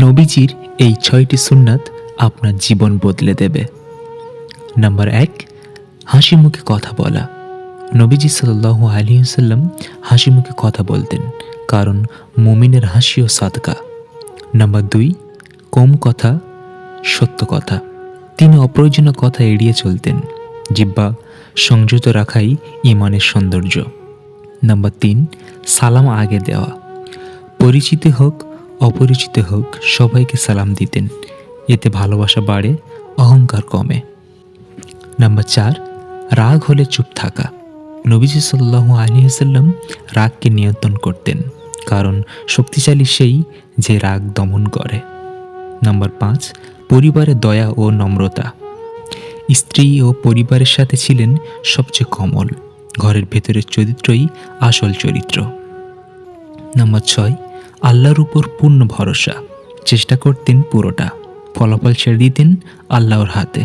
নবীজির এই 6টি সুন্নাত আপনার জীবন বদলে দেবে। নাম্বার 1, হাসি মুখে কথা বলা। নবীজি সাল্লাল্লাহু আলাইহি ওয়াসাল্লাম হাসি মুখে কথা বলতেন, কারণ মুমিনের হাসিও সাদকা। নাম্বার 2, কম কথা, সত্য কথা। তিনি অপ্রয়োজনীয় কথা এড়িয়ে চলতেন। জিহ্বা সংযত রাখাই ঈমানের সৌন্দর্য। নাম্বার 3, সালাম আগে দেওয়া। পরিচিত হোক অপরিচিত হোক সবাইকে সালাম দিতেন, এতে ভালোবাসা বাড়ে, অহংকার কমে। নাম্বার 4, রাগ হলে চুপ থাকা। নবীজি সাল্লাল্লাহু আলাইহি ওয়াসাল্লাম রাগকে নিয়ন্ত্রণ করতেন, কারণ শক্তিশালী সেই যে রাগ দমন করে। নাম্বার 5, পরিবারে দয়া ও নম্রতা। স্ত্রী ও পরিবারের সাথে ছিলেন সবচেয়ে কোমল। ঘরের ভেতরের চরিত্রই আসল চরিত্র। নাম্বার 6, আল্লাহর উপর পূর্ণ ভরসা। চেষ্টা করতেন পুরোটা, ফলাফল ছেড়ে দিতেন আল্লাহর হাতে।